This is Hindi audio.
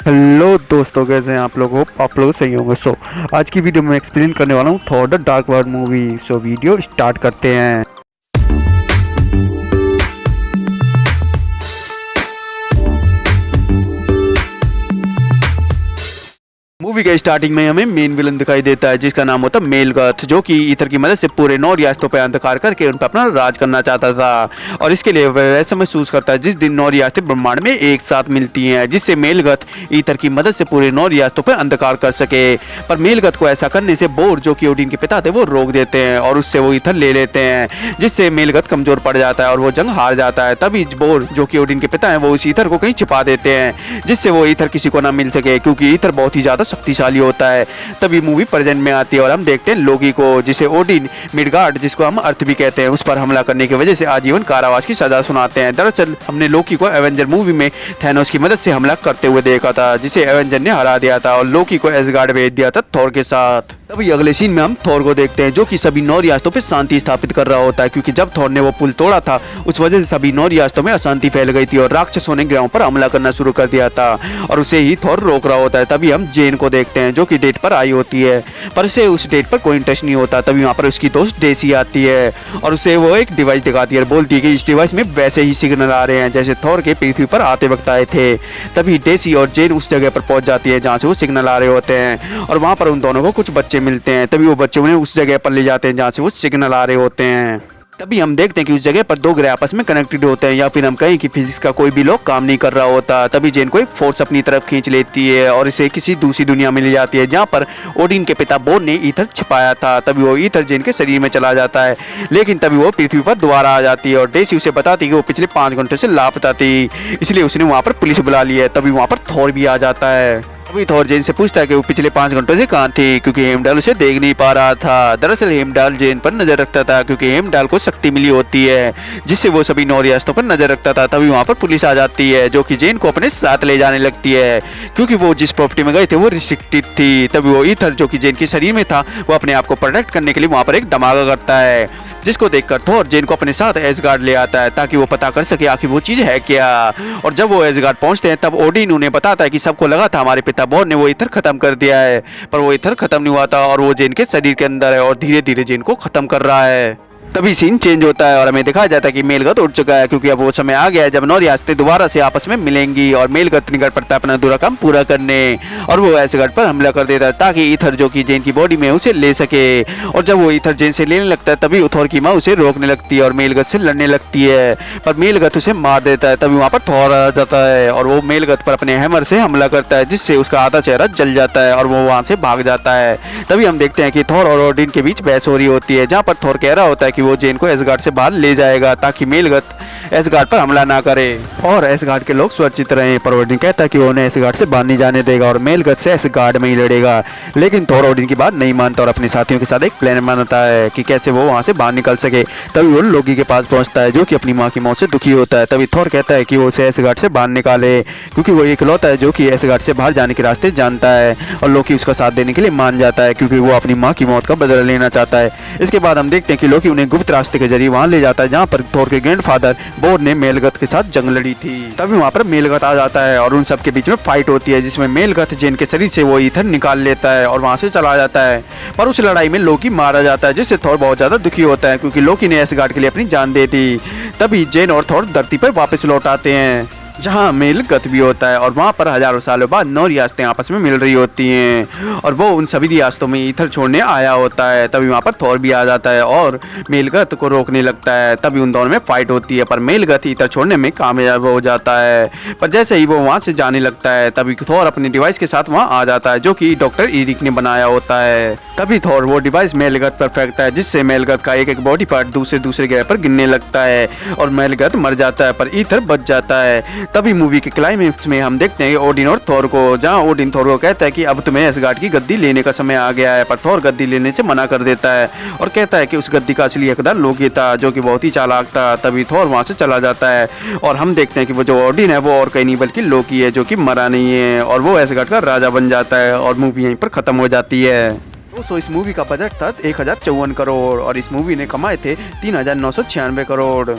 हेलो दोस्तों, कैसे हैं आप लोग? हो आप लोग सही होंगे। आज की वीडियो में एक्सप्लेन करने वाला हूँ Thor the dark world movie. Video start करते हैं। मूवी के स्टार्टिंग में हमें मेन विलन दिखाई देता है जिसका नाम होता है मेलगथ, जो कि ईथर की मदद से पूरे 9 रियासतों पर अंधकार करके उन पर अपना राज करना चाहता था। और इसके लिए वह ऐसा महसूस करता है जिस दिन 9 रियासतें ब्रह्मांड में एक साथ मिलती हैं, जिससे मेलगथ ईथर की मदद से पूरे 9 रियासतों पर अंधकार कर सके। पर मेलगथ को ऐसा करने से बोर, जो कि ओडिन के पिता थे, वो रोक देते हैं और उससे वो ईथर ले लेते हैं, जिससे मेलगथ कमजोर पड़ जाता है और वो जंग हार जाता है। तभी बोर, जो कि ओडिन के पिता हैं, वो उस ईथर को कहीं छिपा देते हैं जिससे वो ईथर किसी को ना मिल सके, क्योंकि ईथर बहुत ही ज्यादा शक्तिशाली होता है। तभी मूवी प्रेजेंट में आती है और हम देखते हैं लोकी को, जिसे ओडिन मिडगार्ड, जिसको हम अर्थ भी कहते हैं, उस पर हमला करने की वजह से आजीवन कारावास की सजा सुनाते हैं। दरअसल हमने लोकी को एवेंजर मूवी में थैनोस की मदद से हमला करते हुए देखा था, जिसे एवेंजर ने हरा दिया था और लोकी को एसगार्ड भेज दिया था थॉर के साथ। तभी अगले सीन में हम थॉर को देखते हैं, जो कि सभी 9 रियासतों पे शांति स्थापित कर रहा होता है, क्योंकि जब थॉर ने वो पुल तोड़ा था उस वजह से सभी 9 रियासतों में अशांति फैल गई थी और राक्षसों ने ग्रहों पर हमला करना शुरू कर दिया था और उसे ही थॉर रोक रहा होता है। तभी हम जेन को देखते हैं, जो कि डेट पर आई होती है, पर उसे उस डेट पर कोई इंटरेस्ट नहीं होता। तभी वहाँ पर उसकी दोस्त डेसी आती है और उसे वो एक डिवाइस दिखाती है और बोलती है कि इस डिवाइस में वैसे ही सिग्नल आ रहे हैं जैसे थॉर के पृथ्वी पर आते वक्त आए थे। तभी डेसी और जेन उस जगह पर पहुंच जाती है जहाँ से वो सिग्नल आ रहे होते हैं और वहाँ पर उन दोनों को कुछ बच्चे मिलते हैं। तभी वो बच्चे उन्हें उस जगह पर ले जाते हैं जहाँ से वो सिग्नल आ रहे होते हैं। तभी हम देखते हैं कि उस जगह पर 2 ग्रह आपस में कनेक्टेड होते हैं, या फिर हम कहें कि फिजिक्स का कोई भी लॉ काम नहीं कर रहा होता। तभी जेन को एक फोर्स अपनी तरफ खींच लेती है और इसे किसी दूसरी दुनिया में ले जाती है जहाँ पर ओडिन के पिता बोर ने ईथर छिपाया था। तभी वो ईथर जेन के शरीर में चला जाता है, लेकिन तभी वो पृथ्वी पर दोबारा आ जाती है और डेसी उसे बताती है कि वो पिछले 5 घंटों से लापता थी, इसलिए उसने वहाँ पर पुलिस बुला ली है। तभी वहाँ पर थॉर भी आ जाता है। तभी थॉर जेन से पूछता है कि वो पिछले 5 घंटों से कहाँ थी, क्योंकि हेमडाल उसे देख नहीं पा रहा था। दरअसल हेमडाल जेन पर नजर रखता था, क्योंकि हेमडाल को शक्ति मिली होती है जिससे वो सभी 9 रियासतों पर नजर रखता था। तभी वहाँ पर पुलिस आ जाती है, जो कि जेन को अपने साथ ले जाने लगती है, क्योंकि वो जिस प्रॉपर्टी में गए थे वो रिस्ट्रिक्टेड थी। तभी वो ईथर, जो कि जेन के शरीर में था, वो अपने आप को प्रोटेक्ट करने के लिए वहाँ पर एक धमाका करता है, जिसको देखकर थॉर जेन को अपने साथ एसगार्ड ले आता है ताकि वो पता कर सके आखिर वो चीज है क्या। और जब वो एसगार्ड पहुंचते हैं तब ओडिन उन्हें बताता है कि सबको लगा था हमारे पिता बोर ने वो ईथर खत्म कर दिया है, पर वो ईथर खत्म नहीं हुआ था और वो जेन के शरीर के अंदर है और धीरे धीरे जेन को खत्म कर रहा है। तभी सीन चेंज होता है और हमें दिखाया जाता है कि मेलगत उड़ चुका है, क्योंकि अब वो समय आ गया है जब 9 रियासतें दोबारा से आपस में मिलेंगी और मेलगत निकट पड़ता है अपना अधूरा काम पूरा करने और वो एसगार्ड पर हमला कर देता है ताकि ईथर, जो कि जेन की बॉडी में, उसे ले सके। और जब वो ईथर जेन से लेने लगता है तभी थॉर की माँ उसे रोकने लगती है और मेलगत से लड़ने लगती है, पर मेलगत उसे मार देता है। तभी वहाँ पर थॉर आ जाता है और वो मेलगत पर अपने हैमर से हमला करता है, जिससे उसका आधा चेहरा जल जाता है और वो वहाँ से भाग जाता है। तभी हम देखते हैं कि थॉर और ओडिन के बीच बहस हो रही होती है, जहाँ पर थॉर कह रहा होता है कि वो जेन को एसगार्ड से बाहर ले जाएगा ताकि मेलगत एसगार्ड पर हमला ना करे और एसगार्ड के लोग सुरक्षित रहें। पर ओडिन कहता है कि वो उन्हें एसगार्ड से बाहर नहीं जाने देगा और मेलगत से एसगार्ड में ही लड़ेगा, लेकिन थॉर ओडिन की बात नहीं मानता और अपने साथियों के साथ एक प्लान बनाता है कि कैसे वो वहां से बाहर निकल सके। तभी वो लोकी के पास पहुंचता है, जो कि अपनी माँ की मौत से दुखी होता है। तभी थॉर कहता है कि वो उसे एसगार्ड से बाहर निकाले, क्योंकि वो इकलौता है जो कि एसगार्ड से बाहर जाने के रास्ते जानता है और लोकी उसका साथ देने के लिए मान जाता है, क्योंकि वो अपनी माँ की मौत का बदला लेना चाहता है। इसके बाद हम देखते हैं कि लोकी उन्हें गुप्त रास्ते के जरिए वहां ले जाता है जहाँ पर थॉर के ग्रैंडफादर बोर ने मेलगत के साथ जंग लड़ी थी। तभी वहाँ पर मेलगत आ जाता है और उन सब के बीच में फाइट होती है, जिसमें मेलगत जेन के शरीर से वो ईथर निकाल लेता है और वहाँ से चला जाता है, पर उस लड़ाई में लोकी मारा जाता है, जिससे थॉर बहुत ज्यादा दुखी होता है, क्योंकि लोकी ने एसगार्ड के लिए अपनी जान दे दी। तभी जेन और थॉर धरती पर वापस लौट आते हैं जहाँ मेलगत भी होता है और वहाँ पर हजारों सालों बाद 9 रियासतें आपस में मिल रही होती हैं और वो उन सभी रियासतों में ईथर छोड़ने आया होता है। तभी वहाँ पर थॉर भी आ जाता है और मेलगत को रोकने लगता है। तभी उन दोनों में फाइट होती है, पर मेलगत ईथर छोड़ने में कामयाब हो जाता है, पर जैसे ही वो वहाँ से जाने लगता है तभी थॉर अपने डिवाइस के साथ वहाँ आ जाता है, जो कि डॉक्टर इरिक ने बनाया होता है। तभी थॉर वो डिवाइस मेलगत पर फेंकता है, जिससे मेलगत का एक एक बॉडी पार्ट दूसरे ग्रह पर गिरने लगता है और मेलगत मर जाता है, पर ईथर बच जाता है। तभी मूवी के क्लाइमेक्स में हम देखते हैं ओडिन और थॉर को, जहां ओडिन थॉर को कहता है कि अब तुम्हें एसगार्ड की गद्दी लेने का समय आ गया है, पर थॉर गद्दी लेने से मना कर देता है और कहता है कि उस गद्दी का असली हकदार लोकी था, जो कि बहुत ही चालाक था। तभी थॉर वहां से चला जाता है और हम देखते हैं कि वो जो ओडिन है वो और कहीं नहीं बल्कि लोकी है, जो कि मरा नहीं है और वो एसगार्ड का राजा बन जाता है और मूवी यहीं पर खत्म हो जाती है। दोस्तों, इस मूवी का बजट था 1054 करोड़ और इस मूवी ने कमाए थे 3996 करोड़।